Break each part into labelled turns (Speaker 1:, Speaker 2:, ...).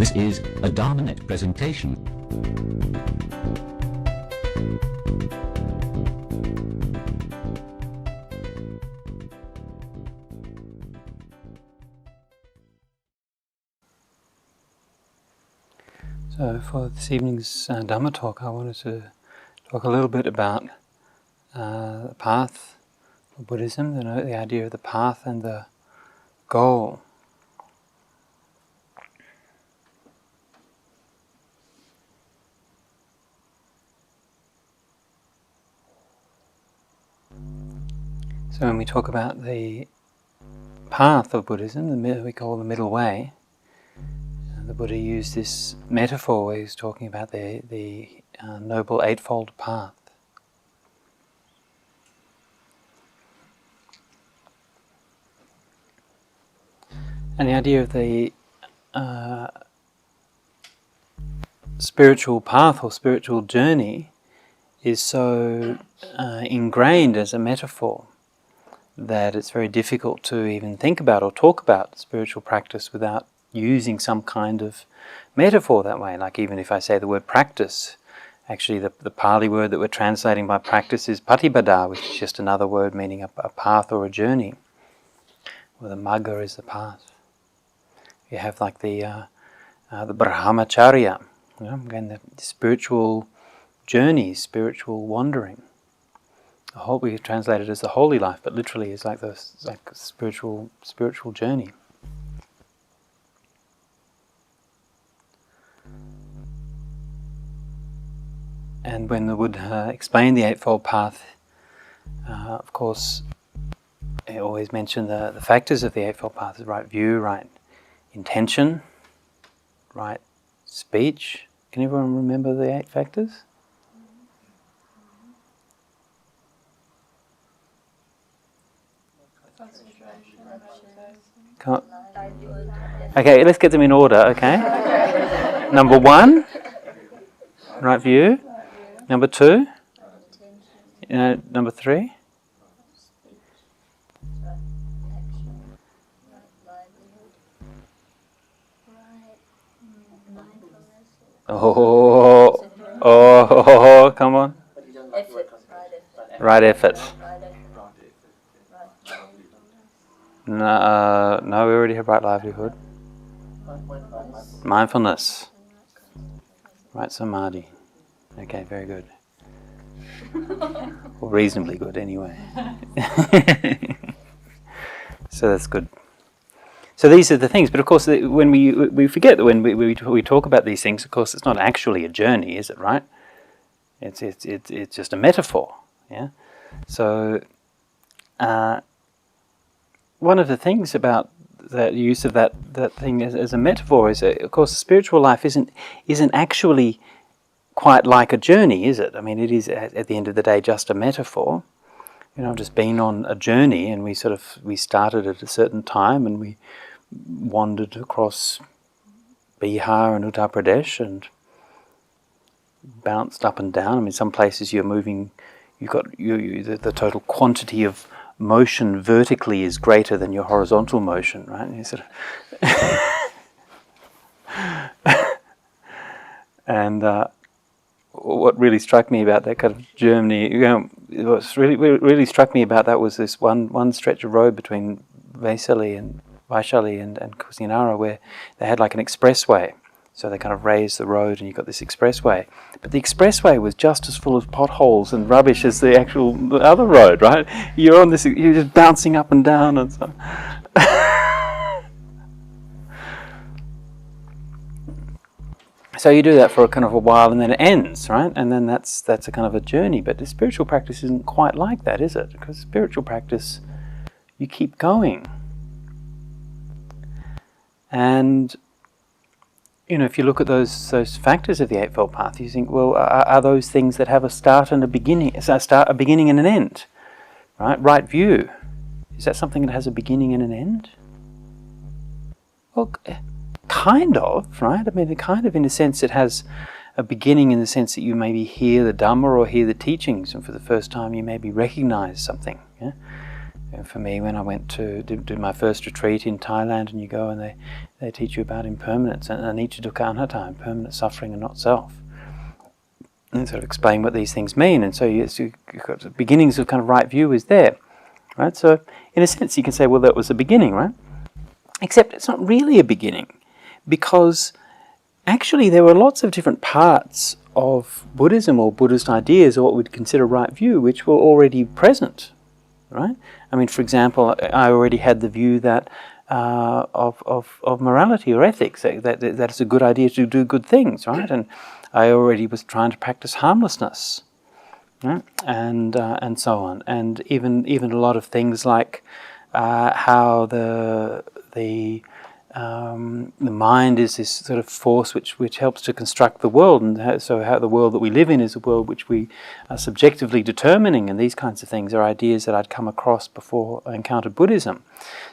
Speaker 1: This is a Dharmanet presentation.
Speaker 2: So for this evening's Dhamma talk, I wanted to talk a little bit about the path of Buddhism, the idea of the path and the goal. So when we talk about the path of Buddhism, we call the middle way, the Buddha used this metaphor where he's talking about the Noble Eightfold Path. And the idea of the spiritual path or spiritual journey is so ingrained as a metaphor that it's very difficult to even think about or talk about spiritual practice without using some kind of metaphor that way. Like even if I say the word practice, actually the Pali word that we're translating by practice is patipada, which is just another word meaning a path or a journey. Or the magga is the path. You have like the brahmacharya, again the spiritual journey, spiritual wandering. We translate it as the holy life, but literally it's like a spiritual journey. And when the Buddha explained the Eightfold Path, of course, he always mentioned the factors of the Eightfold Path: the right view, right intention, right speech. Can everyone remember the 8 factors? Okay, let's get them in order, okay? Number 1, right view. Number 2, number 3. Oh, come on. Right effort. No, we already have right livelihood. Mindfulness. Right samadhi. Okay, very good. Or reasonably good, anyway. So that's good. So these are the things, but of course, when we forget that when we talk about these things, of course, it's not actually a journey, is it? Right? It's just a metaphor. Yeah. So one of the things about the use of that thing as a metaphor is that, of course, spiritual life isn't actually quite like a journey, is it? I mean, it is at the end of the day just a metaphor. I've just been on a journey, and we started at a certain time, and we wandered across Bihar and Uttar Pradesh and bounced up and down. I mean, some places you're moving, the total quantity of motion vertically is greater than your horizontal motion, right? And you sort of and what really struck me about that kind of journey, what really struck me about that was this one stretch of road between Vaishali and Kusinara, where they had like an expressway. So they kind of raised the road, and you got this expressway. But the expressway was just as full of potholes and rubbish as the other road, right? You're just bouncing up and down and so. So you do that for a kind of a while, and then it ends, right? And then that's a kind of a journey. But the spiritual practice isn't quite like that, is it? Because spiritual practice, you keep going. And if you look at those factors of the Eightfold Path, you think, well, are those things that have a start and a beginning, a beginning and an end, right? Right view, is that something that has a beginning and an end? Well, kind of, right? I mean, kind of in a sense it has a beginning in the sense that you maybe hear the Dhamma or hear the teachings, and for the first time you maybe recognize something. Yeah? For me, when I went to do my first retreat in Thailand, and you go and they teach you about impermanence and anicca dukkha anatta, impermanent suffering and not self, and sort of explain what these things mean. And so you've got the beginnings of kind of right view is there, right? So in a sense, you can say, well, that was the beginning, right? Except it's not really a beginning, because actually there were lots of different parts of Buddhism or Buddhist ideas, or what we'd consider right view, which were already present, right? I mean, for example, I already had the view that of morality or ethics, that it's a good idea to do good things, right? And I already was trying to practice harmlessness, right? And so on. And even a lot of things like how the mind is this sort of force which helps to construct the world, and so how the world that we live in is a world which we are subjectively determining, and these kinds of things are ideas that I'd come across before I encountered Buddhism.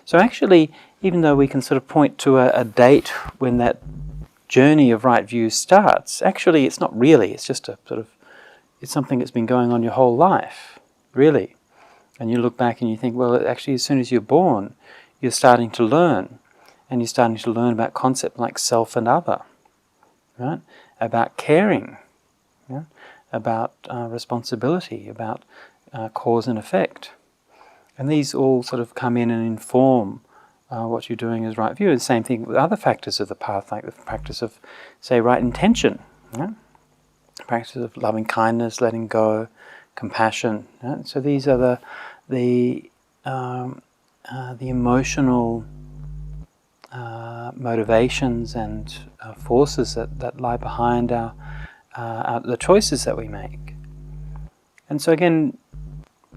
Speaker 2: So actually, even though we can sort of point to a date when that journey of right view starts, actually it's not really, it's just a sort of, it's something that's been going on your whole life, really. And you look back and you think, well, actually as soon as you're born, you're starting to learn. And you're starting to learn about concepts like self and other, right? About caring, yeah? About responsibility, about cause and effect. And these all sort of come in and inform what you're doing as right view. The same thing with other factors of the path, like the practice of, say, right intention, yeah? The practice of loving kindness, letting go, compassion. Yeah? So these are the emotional motivations and forces that lie behind the choices that we make. And so again,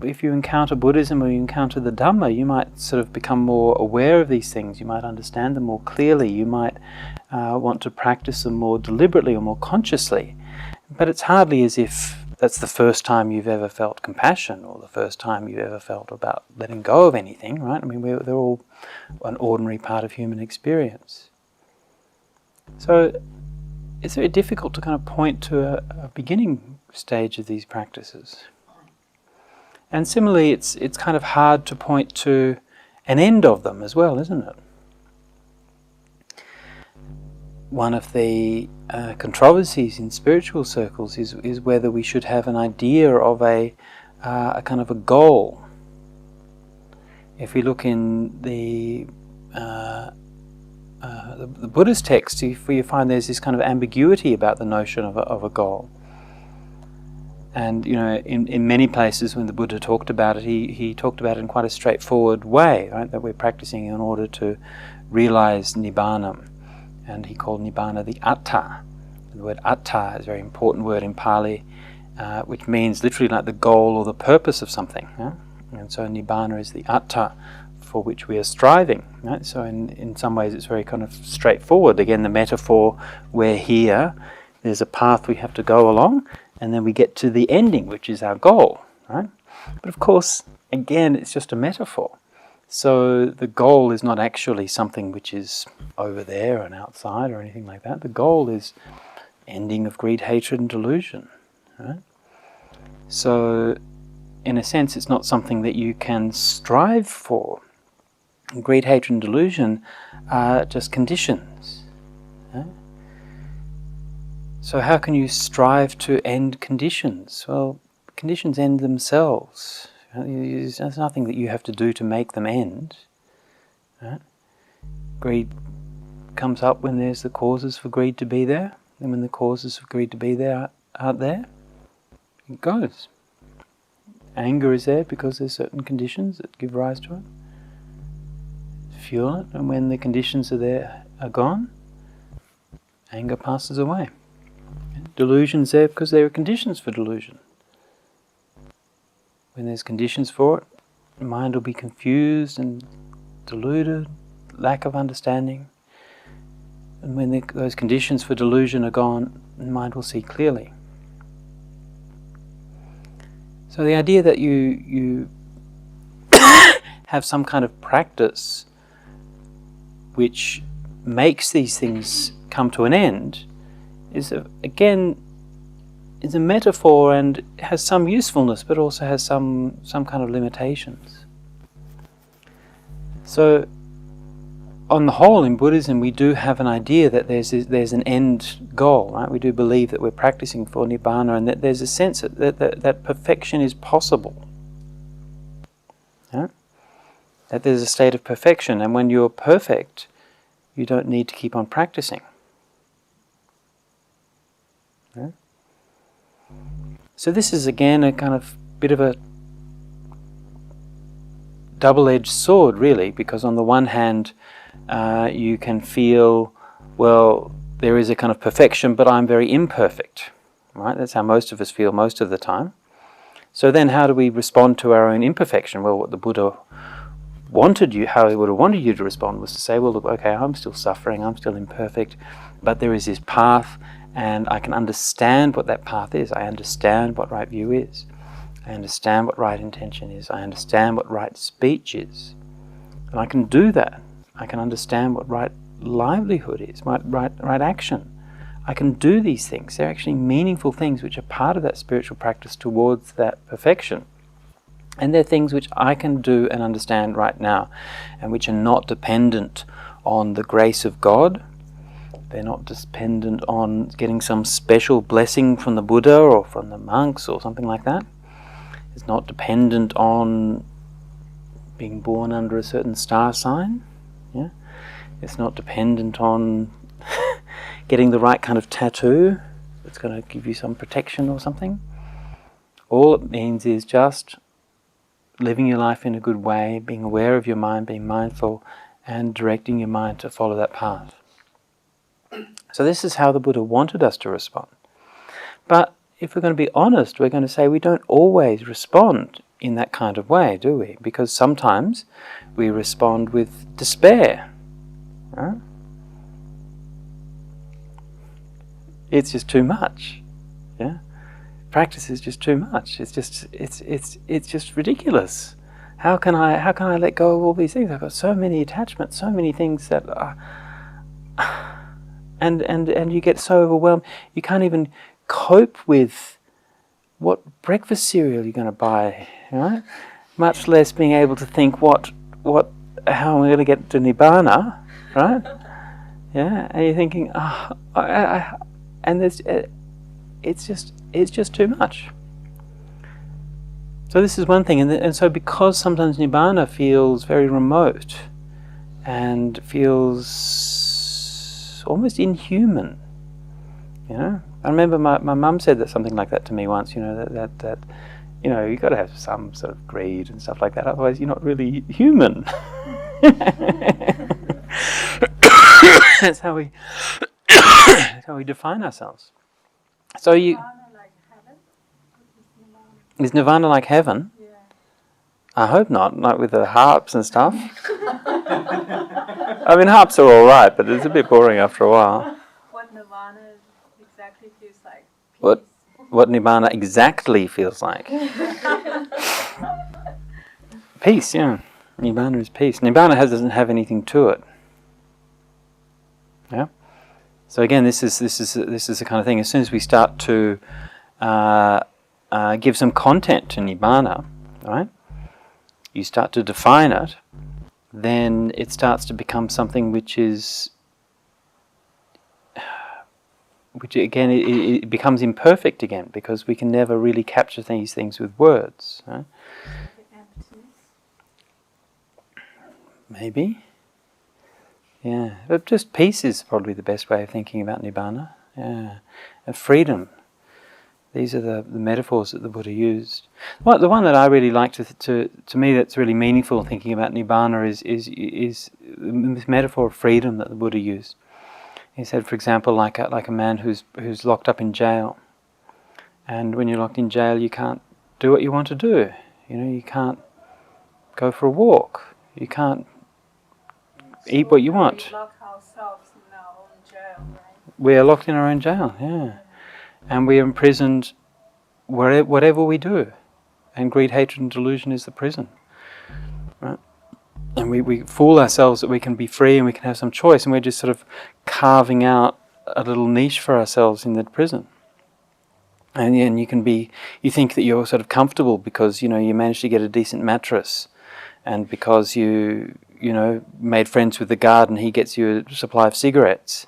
Speaker 2: if you encounter Buddhism or you encounter the Dhamma, you might sort of become more aware of these things, you might understand them more clearly, you might want to practice them more deliberately or more consciously. But it's hardly as if that's the first time you've ever felt compassion, or the first time you've ever felt about letting go of anything, right? I mean, they're all an ordinary part of human experience. So it's very difficult to kind of point to a beginning stage of these practices. And similarly, it's kind of hard to point to an end of them as well, isn't it? One of the controversies in spiritual circles is whether we should have an idea of a kind of a goal. If we look in the Buddhist text, you find there's this kind of ambiguity about the notion of a goal. And you know, in many places when the Buddha talked about it, he talked about it in quite a straightforward way, right? That we're practicing in order to realize Nibbana. And he called Nibbana the Atta. The word Atta is a very important word in Pali, which means literally like the goal or the purpose of something. Yeah? And so Nibbana is the Atta for which we are striving. Right? So in some ways it's very kind of straightforward. Again, the metaphor, we're here, there's a path we have to go along, and then we get to the ending, which is our goal. Right? But of course, again, it's just a metaphor. So the goal is not actually something which is over there and outside or anything like that. The goal is ending of greed, hatred and delusion. Right? So in a sense, it's not something that you can strive for. Greed, hatred and delusion are just conditions. Right? So how can you strive to end conditions? Well, conditions end themselves. There's nothing that you have to do to make them end. Right? Greed comes up when there's the causes for greed to be there, and when the causes for greed to be there aren't there, it goes. Anger is there because there's certain conditions that give rise to it. Fuel it, and when the conditions are gone, anger passes away. Delusion's there because there are conditions for delusion. When there's conditions for it, the mind will be confused and deluded, lack of understanding. And when those conditions for delusion are gone, the mind will see clearly. So the idea that you have some kind of practice which makes these things come to an end is, again, is a metaphor and has some usefulness, but also has some kind of limitations. So, on the whole, in Buddhism, we do have an idea that there's an end goal, right? We do believe that we're practicing for Nibbana, and that there's a sense that perfection is possible. Yeah? That there's a state of perfection, and when you're perfect, you don't need to keep on practicing. Yeah? So this is again a kind of bit of a double-edged sword, really, because on the one hand, you can feel, well, there is a kind of perfection, but I'm very imperfect, right? That's how most of us feel most of the time. So then how do we respond to our own imperfection? Well, what the Buddha wanted you, how he would have wanted you to respond was to say, well, look, okay, I'm still suffering, I'm still imperfect, but there is this path, and I can understand what that path is. I understand what right view is. I understand what right intention is. I understand what right speech is. And I can do that. I can understand what right livelihood is, right action. I can do these things. They're actually meaningful things which are part of that spiritual practice towards that perfection. And they're things which I can do and understand right now, and which are not dependent on the grace of God. They're not dependent on getting some special blessing from the Buddha or from the monks or something like that. It's not dependent on being born under a certain star sign. Yeah? It's not dependent on getting the right kind of tattoo that's going to give you some protection or something. All it means is just living your life in a good way, being aware of your mind, being mindful, and directing your mind to follow that path. So this is how the Buddha wanted us to respond. But if we're going to be honest, we're going to say we don't always respond in that kind of way, do we? Because sometimes we respond with despair. Right? It's just too much. Yeah? Practice is just too much. It's just ridiculous. How can I let go of all these things? I've got so many attachments, so many things that are, and you get so overwhelmed you can't even cope with what breakfast cereal you're going to buy, right? Much less being able to think how am I going to get to Nibbana, right? Yeah, and you're thinking, and it's just too much. So this is one thing, and so because sometimes Nibbana feels very remote and feels almost inhuman, you know. I remember my mum said that something like that to me once, you know, that you know, you've got to have some sort of greed and stuff like that, otherwise you're not really human. That's how we define ourselves. So is Nirvana like heaven? Yeah. I hope not, with the harps and stuff. I mean, harps are all right, but it's a bit boring after a while.
Speaker 3: What Nirvana exactly feels like?
Speaker 2: What Nibbana exactly feels like? Peace, yeah. Nibbana is peace. Nibbana doesn't have anything to it. Yeah. So again, this is the kind of thing. As soon as we start to give some content to Nibbana, right? You start to define it, then it starts to become something which again, it becomes imperfect again, because we can never really capture these things with words. Right? Maybe. Yeah, but just peace is probably the best way of thinking about Nibbana. Yeah, and freedom. These are the metaphors that the Buddha used. Well, the one that I really like to me that's really meaningful thinking about Nibbana is this metaphor of freedom that the Buddha used. He said, for example, like a man who's locked up in jail, and when you're locked in jail, you can't do what you want to do. You know, you can't go for a walk. You can't eat what you want.
Speaker 3: We lock ourselves in our own jail, right?
Speaker 2: We are locked in our own jail, yeah. And we are imprisoned whatever we do. And greed, hatred and delusion is the prison. Right? And we fool ourselves that we can be free and we can have some choice, and we're just sort of carving out a little niche for ourselves in the prison. And you think that you're sort of comfortable because, you know, you managed to get a decent mattress, and because you made friends with the garden, he gets you a supply of cigarettes.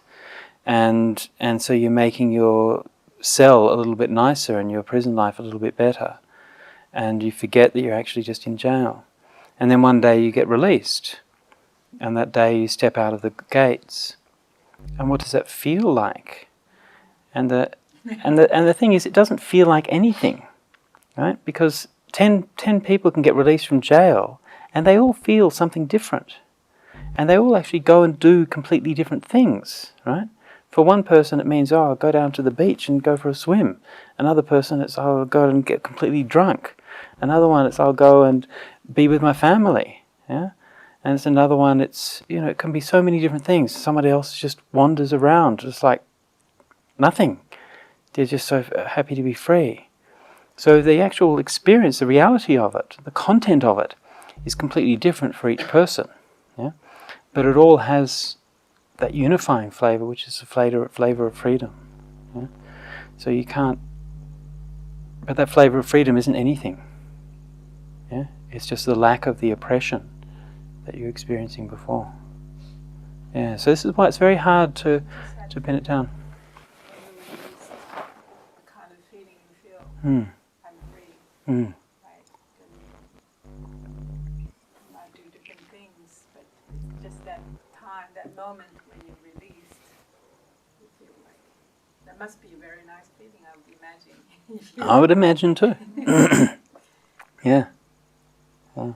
Speaker 2: And so you're making your cell a little bit nicer and your prison life a little bit better. And you forget that you're actually just in jail. And then one day you get released. And that day you step out of the gates. And what does that feel like? And the thing is, it doesn't feel like anything, right? Because 10 people can get released from jail and they all feel something different. And they all actually go and do completely different things, right? For one person it means, I'll go down to the beach and go for a swim. Another person it's, I'll go and get completely drunk. Another one it's, I'll go and be with my family, yeah? And it's another one, it's, it can be so many different things. Somebody else just wanders around, just like nothing. They're just so happy to be free. So the actual experience, the reality of it, the content of it, is completely different for each person. Yeah? But it all has that unifying flavour, which is the flavour of freedom. Yeah? So you can't... But that flavour of freedom isn't anything. Yeah? It's just the lack of the oppression that you're experiencing before. Yeah, so this is why it's very hard to pin it down.
Speaker 3: The kind of feeling you feel, I'm free,
Speaker 2: Mm.
Speaker 3: right? You might do different things, but it's just that time, that moment when you're released, you feel like, that must be a very nice feeling, I would imagine.
Speaker 2: I would imagine too. Yeah. Yeah.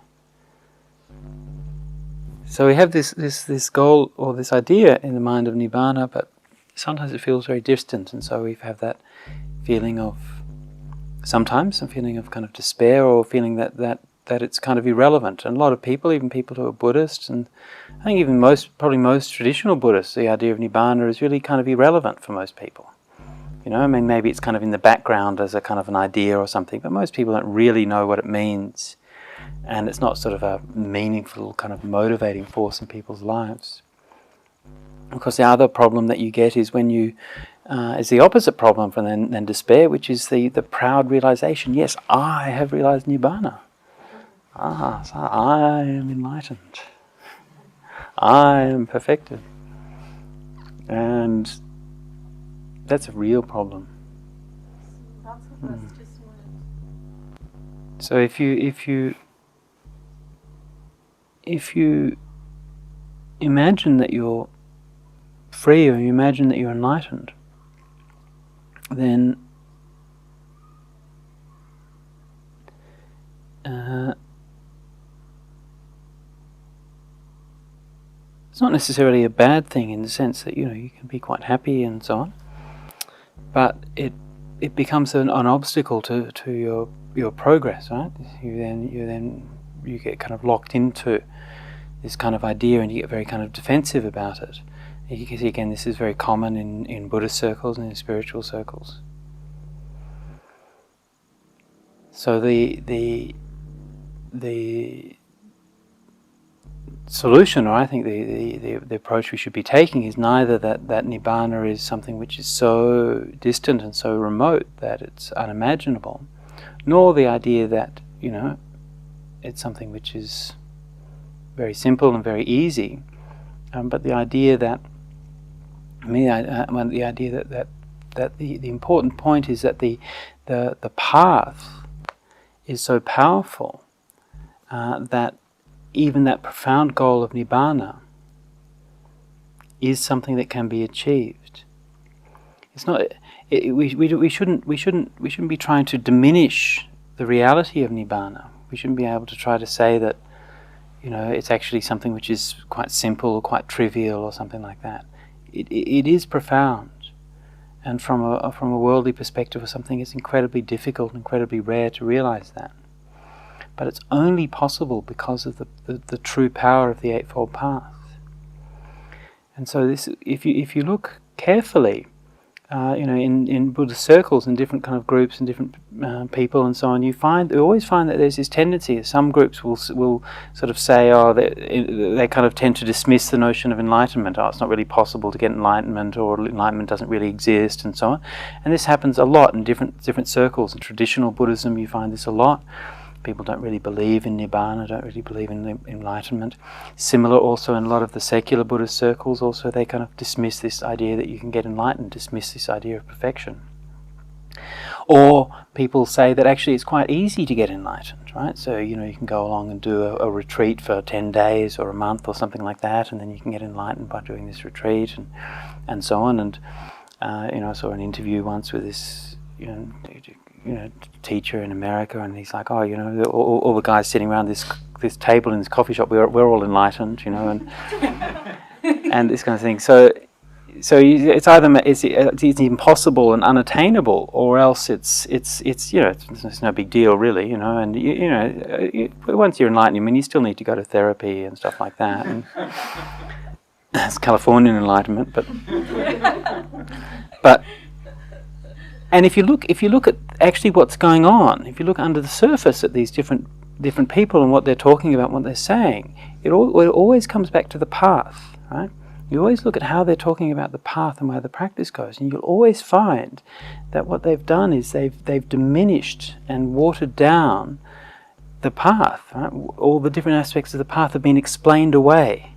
Speaker 2: So we have this goal or this idea in the mind of Nibbana, but sometimes it feels very distant, and so we have that feeling of, sometimes a feeling of kind of despair, or feeling that it's kind of irrelevant. And a lot of people, even people who are Buddhists, and I think even probably most traditional Buddhists, the idea of Nibbana is really kind of irrelevant for most people. Maybe it's kind of in the background as a kind of an idea or something, but most people don't really know what it means. And it's not sort of a meaningful kind of motivating force in people's lives. Of course, the other problem that you get is when you, is the opposite problem from then despair, which is the proud realization, yes, I have realized Nibbana. So I am enlightened. I am perfected. And that's a real problem.
Speaker 3: Lots of us just want to...
Speaker 2: So if you imagine that you're free, or you imagine that you're enlightened, then it's not necessarily a bad thing in the sense that you can be quite happy and so on, but it becomes an obstacle to your progress, right? You get kind of locked into this kind of idea, and you get very kind of defensive about it. You can see again, this is very common in Buddhist circles and in spiritual circles. So the solution, or I think the approach we should be taking, is neither that Nibbana is something which is so distant and so remote that it's unimaginable, nor the idea that it's something which is very simple and very easy, but the idea that the important point is that the path is so powerful that even that profound goal of Nibbana is something that can be achieved. It's not. We shouldn't be trying to diminish the reality of Nibbana. We shouldn't be able to try to say that it's actually something which is quite simple or quite trivial or something like that. It is profound, and from a worldly perspective or something, it's incredibly difficult and incredibly rare to realize that. But it's only possible because of the true power of the Eightfold Path. And so this, if you look carefully, in Buddhist circles and different kind of groups and different people and so on, you always find that there's this tendency. Some groups will sort of say, they kind of tend to dismiss the notion of enlightenment. It's not really possible to get enlightenment, or enlightenment doesn't really exist, and so on. And this happens a lot in different circles. In traditional Buddhism, you find this a lot. People don't really believe in Nirvana, don't really believe in enlightenment. Similar also in a lot of the secular Buddhist circles, also they kind of dismiss this idea that you can get enlightened, dismiss this idea of perfection. Or people say that actually it's quite easy to get enlightened, right? So, you can go along and do a retreat for 10 days or a month or something like that, and then you can get enlightened by doing this retreat and so on. And, I saw an interview once with this, teacher in America, and he's like, all the guys sitting around this table in this coffee shop, we're all enlightened, and and this kind of thing. So it's either it's impossible and unattainable, or else it's no big deal really, and once you're enlightened, you still need to go to therapy and stuff like that. And that's Californian enlightenment, but and if you look at actually what's going on, if you look under the surface at these different people and what they're talking about, what they're saying, it always comes back to the path, right? You always look at how they're talking about the path and where the practice goes, and you'll always find that what they've done is they've diminished and watered down the path. Right? All the different aspects of the path have been explained away.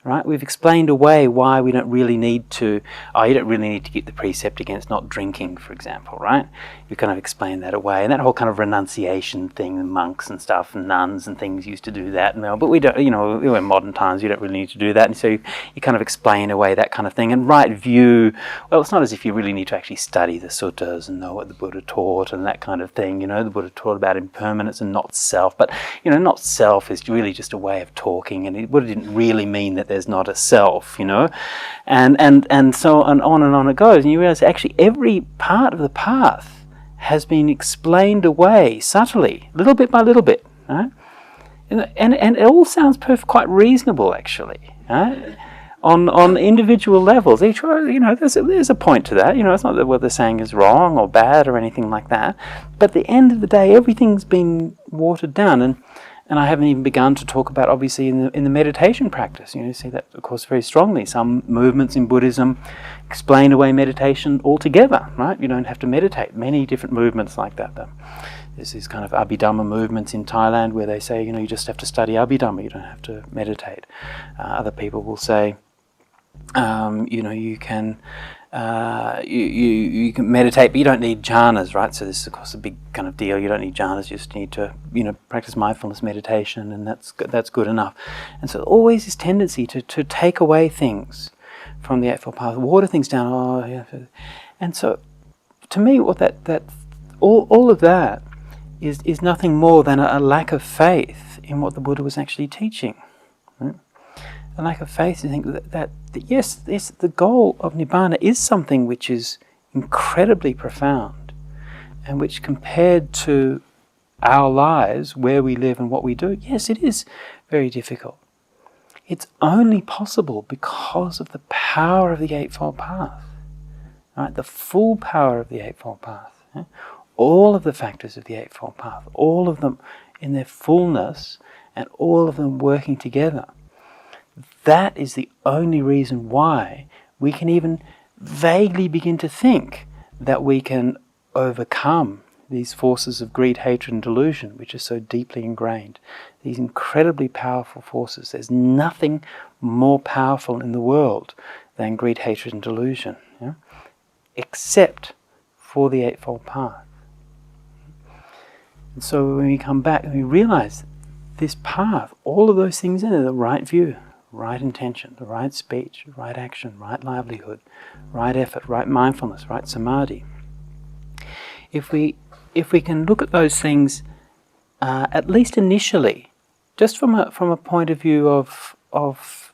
Speaker 2: Right? We've explained away why we don't really need to. You don't really need to keep the precept against not drinking, for example, right? You kind of explain that away, and that whole kind of renunciation thing, the monks and stuff, and nuns and things used to do that. But we don't. In modern times, you don't really need to do that, and so you kind of explain away that kind of thing. And right view. Well, it's not as if you really need to actually study the suttas and know what the Buddha taught and that kind of thing. The Buddha taught about impermanence and not self, but not self is really just a way of talking, and the Buddha didn't really mean that there's not a self, and so on it goes, and you realize actually every part of the path has been explained away subtly, little bit by little bit, right? And it all sounds quite reasonable actually, right? On individual levels, each there's a point to that. It's not that what they're saying is wrong or bad or anything like that, but at the end of the day, everything's been watered down. And I haven't even begun to talk about, obviously, in the meditation practice. You see that, of course, very strongly. Some movements in Buddhism explain away meditation altogether, right? You don't have to meditate. Many different movements like that, though. There's these kind of Abhidhamma movements in Thailand where they say, you just have to study Abhidhamma, you don't have to meditate. Other people will say, you can... you can meditate, but you don't need jhanas, right? So this is, of course, a big kind of deal. You don't need jhanas. You just need to, practice mindfulness meditation, and that's good enough. And so always this tendency to take away things from the Eightfold Path, water things down. And so, to me, what all of that is nothing more than a lack of faith in what the Buddha was actually teaching. Right? A lack of faith to think that yes, the goal of Nibbana is something which is incredibly profound, and which, compared to our lives, where we live and what we do, yes, it is very difficult. It's only possible because of the power of the Eightfold Path, right? The full power of the Eightfold Path. Yeah? All of the factors of the Eightfold Path, all of them in their fullness, and all of them working together. That is the only reason why we can even vaguely begin to think that we can overcome these forces of greed, hatred and delusion, which are so deeply ingrained. These incredibly powerful forces. There's nothing more powerful in the world than greed, hatred and delusion, except for the Eightfold Path. And so when we come back and we realize this path, all of those things in it, the right view, right intention, the right speech, right action, right livelihood, right effort, right mindfulness, right samadhi. If we can look at those things, at least initially, just from a point of view of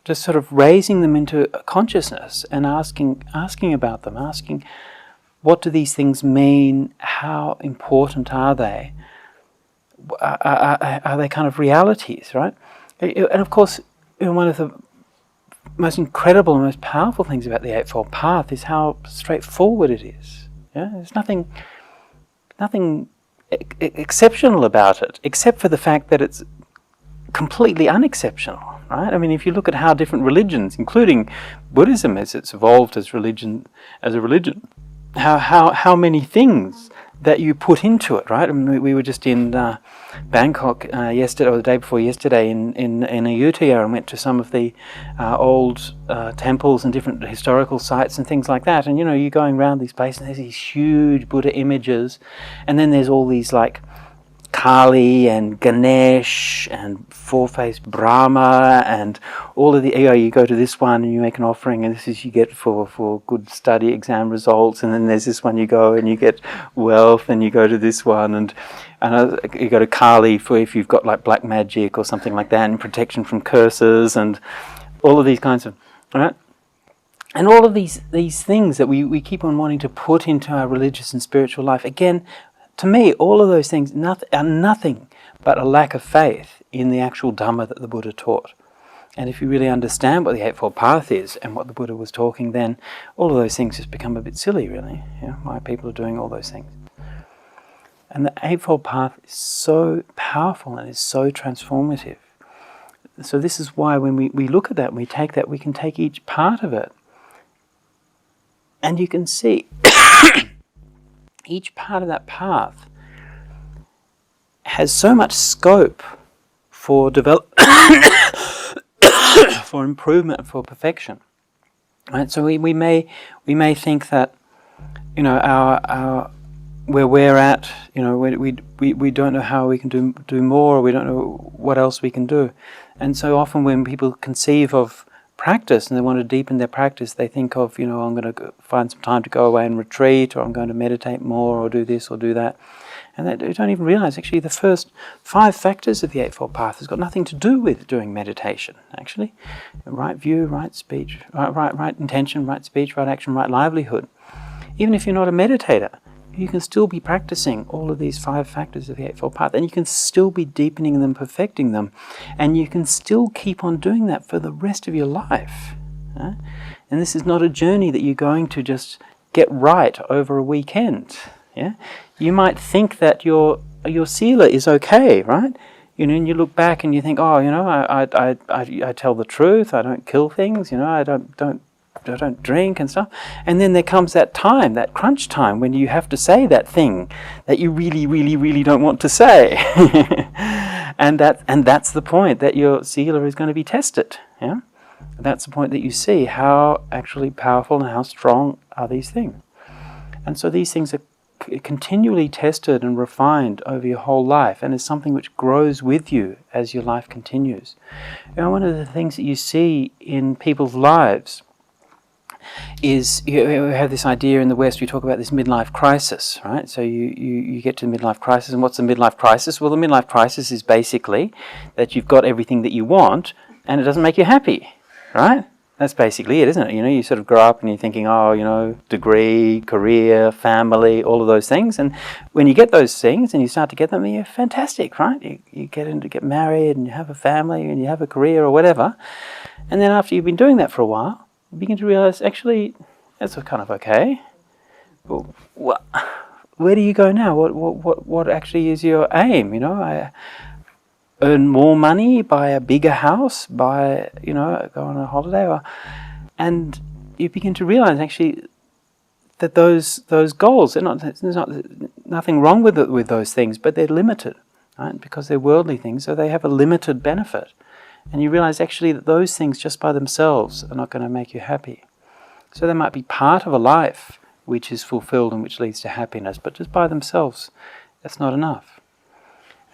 Speaker 2: just sort of raising them into consciousness and asking about them, asking what do these things mean, how important are they, are they kind of realities, right? And of course, one of the most incredible and most powerful things about the Eightfold Path is how straightforward it is. Yeah? There's nothing exceptional about it, except for the fact that it's completely unexceptional. Right? I mean, if you look at how different religions, including Buddhism as it's evolved as a religion, how many things that you put into it, right? And we were just in Bangkok yesterday, or the day before yesterday, in Ayutthaya, and went to some of the old temples and different historical sites and things like that. And you're going around these places, and there's these huge Buddha images, and then there's all these like Kali and Ganesh and four-faced Brahma and all of the, you go to this one and you make an offering, and this is you get for good study exam results, and then there's this one you go and you get wealth, and you go to this one and you go to Kali for if you've got like black magic or something like that, and protection from curses, and all of these kinds of, right? And all of these things that we keep on wanting to put into our religious and spiritual life, again, to me, all of those things are nothing but a lack of faith in the actual Dhamma that the Buddha taught. And if you really understand what the Eightfold Path is and what the Buddha was talking, then all of those things just become a bit silly, really. Why people are doing all those things. And the Eightfold Path is so powerful and is so transformative. So this is why when we look at that and we take that, we can take each part of it, and you can see each part of that path has so much scope for for improvement, for perfection. Right? So we may think that our where we're at, we don't know how we can do more, or we don't know what else we can do. And so often when people conceive of practice and they want to deepen their practice, they think of, I'm going to find some time to go away and retreat, or I'm going to meditate more, or do this or do that. And they don't even realize, actually, the first 5 factors of the Eightfold Path has got nothing to do with doing meditation, actually. Right view, right speech, right intention, right speech, right action, right livelihood. Even if you're not a meditator, you can still be practicing all of these 5 factors of the Eightfold Path, and you can still be deepening them, perfecting them, and you can still keep on doing that for the rest of your life. And this is not a journey that you're going to just get right over a weekend. You might think that your sila is okay, right? And you look back and you think, I tell the truth, I don't kill things, I don't drink and stuff. And then there comes that time, that crunch time, when you have to say that thing that you really, really, really don't want to say. and that's the point that your sila is going to be tested. That's the point that you see how actually powerful and how strong are these things. And so these things are continually tested and refined over your whole life, and is something which grows with you as your life continues. One of the things that you see in people's lives is, we have this idea in the West, we talk about this midlife crisis, right? So you get to the midlife crisis, and what's the midlife crisis? Well, the midlife crisis is basically that you've got everything that you want, and it doesn't make you happy, right? That's basically it, isn't it? You sort of grow up and you're thinking, degree, career, family, all of those things. And when you get those things and you start to get them, you're fantastic, right? You get married and you have a family and you have a career or whatever. And then after you've been doing that for a while, you begin to realize, actually, that's kind of okay. But where do you go now? What actually is your aim? Earn more money, buy a bigger house, go on a holiday, and you begin to realize actually that those goals, there's nothing wrong with those things, but they're limited, right? Because they're worldly things, so they have a limited benefit. And you realize actually that those things just by themselves are not going to make you happy. So they might be part of a life which is fulfilled and which leads to happiness, but just by themselves, that's not enough.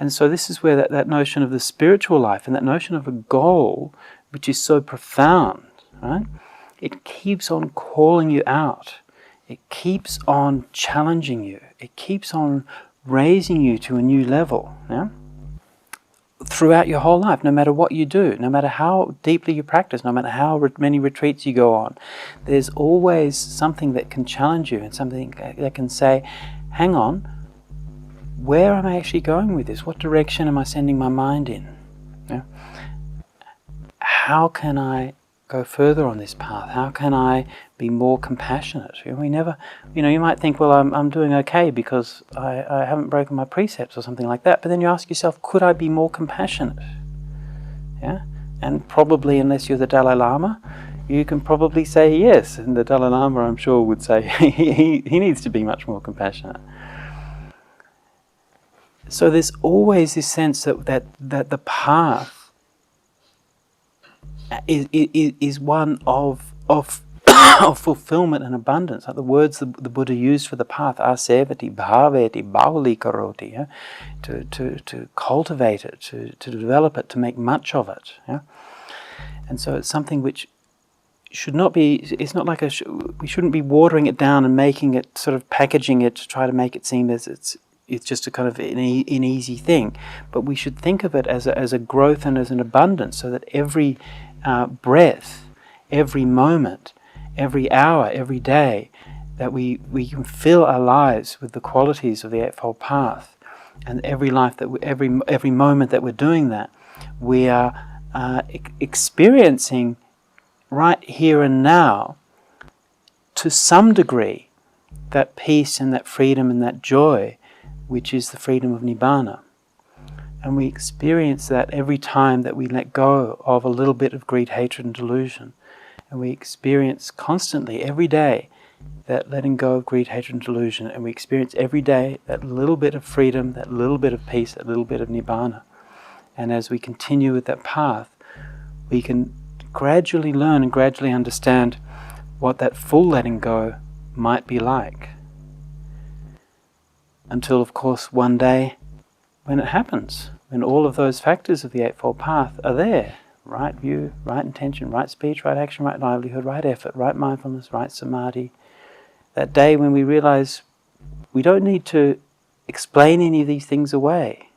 Speaker 2: And so this is where that notion of the spiritual life and that notion of a goal, which is so profound, right? It keeps on calling you out. It keeps on challenging you. It keeps on raising you to a new level, throughout your whole life, no matter what you do, no matter how deeply you practice, no matter how many retreats you go on. There's always something that can challenge you and something that can say, hang on, where am I actually going with this? What direction am I sending my mind in? How can I go further on this path? How can I be more compassionate? We never, you might think, well, I'm doing okay because I haven't broken my precepts or something like that. But then you ask yourself, could I be more compassionate? And probably, unless you're the Dalai Lama, you can probably say yes. And the Dalai Lama, I'm sure, would say he needs to be much more compassionate. So there's always this sense that the path is one of of fulfillment and abundance. Like the words the Buddha used for the path, asevati, bhaveti, bhavali karoti, yeah? To cultivate it, to develop it, to make much of it. Yeah? And so it's something which should not be, it's not like we shouldn't be watering it down and making it, sort of packaging it to try to make it seem as it's just a kind of an easy thing. But we should think of it as a growth and as an abundance, so that every breath, every moment, every hour, every day, that we can fill our lives with the qualities of the Eightfold Path. And every life that every moment that we're doing that, we are experiencing right here and now, to some degree, that peace and that freedom and that joy, which is the freedom of Nibbana. And we experience that every time that we let go of a little bit of greed, hatred and delusion. And we experience constantly, every day, that letting go of greed, hatred and delusion. And we experience every day that little bit of freedom, that little bit of peace, that little bit of Nibbana. And as we continue with that path, we can gradually learn and gradually understand what that full letting go might be like. Until, of course, one day, when it happens, when all of those factors of the Eightfold Path are there, right view, right intention, right speech, right action, right livelihood, right effort, right mindfulness, right samadhi, that day when we realize we don't need to explain any of these things away.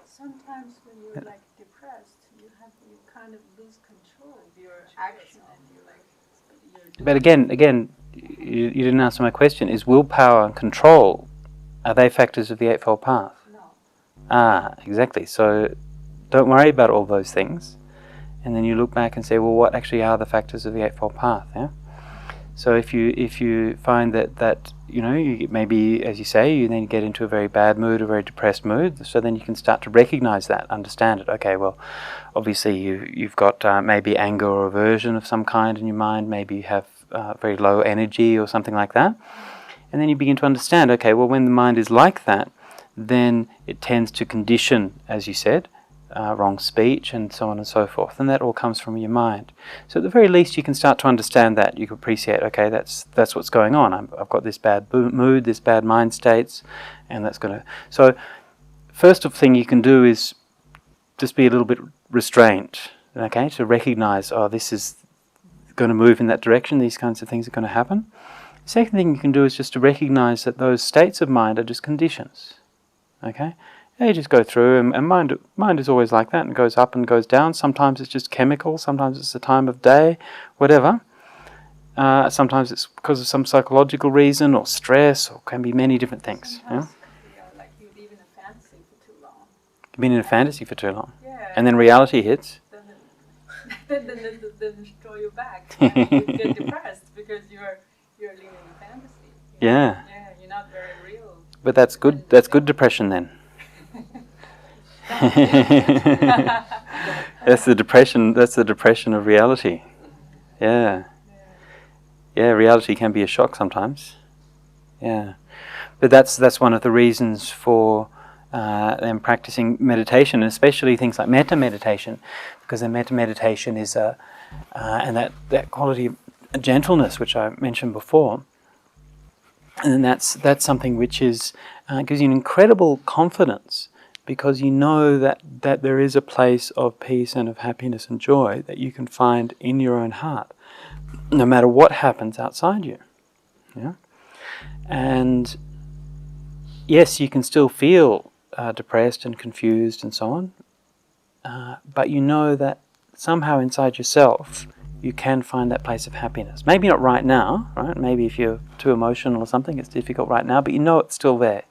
Speaker 3: Sometimes when you're like depressed, you kind of lose control of your action, and
Speaker 2: But again, you didn't answer my question. Is willpower and control, are they factors of the Eightfold Path?
Speaker 3: No.
Speaker 2: Exactly. So don't worry about all those things. And then you look back and say, well, what actually are the factors of the Eightfold Path? Yeah. So if you find that you maybe, as you say, you then get into a very bad mood, a very depressed mood, so then you can start to recognize that, understand it. Okay, well, obviously you've got maybe anger or aversion of some kind in your mind. Maybe you have very low energy or something like that. And then you begin to understand, okay, well, when the mind is like that, then it tends to condition, as you said, wrong speech and so on and so forth. And that all comes from your mind. So at the very least, you can start to understand that. You can appreciate, okay, that's what's going on. I've got this bad mood, this bad mind states, and that's going to... So first thing you can do is just be a little bit restrained, okay, to recognize, oh, this is going to move in that direction, these kinds of things are going to happen. The second thing you can do is just to recognize that those states of mind are just conditions. Okay? And you just go through, and mind is always like that, and goes up and goes down. Sometimes it's just chemical, sometimes it's the time of day, whatever. Sometimes it's because of some psychological reason, or stress, or can be many different things.
Speaker 3: Sometimes, like you live in a fantasy for too long.
Speaker 2: You've been in a fantasy for too long.
Speaker 3: Yeah.
Speaker 2: And then reality hits.
Speaker 3: Then throw you back. And you get depressed because you're living in a fantasy.
Speaker 2: Yeah.
Speaker 3: Yeah, you're not very real.
Speaker 2: But that's good. That's good depression then. That's the depression. That's the depression of reality. Yeah. Yeah. Reality can be a shock sometimes. Yeah. But that's one of the reasons for them practicing meditation, especially things like metta meditation, because the metta meditation is and that quality of gentleness which I mentioned before. And that's something which is gives you an incredible confidence, because you know that there is a place of peace and of happiness and joy that you can find in your own heart, no matter what happens outside you. Yeah? And yes, you can still feel depressed and confused and so on, but you know that somehow inside yourself you can find that place of happiness. Maybe not right now, right? Maybe if you're too emotional or something, it's difficult right now, but you know it's still there.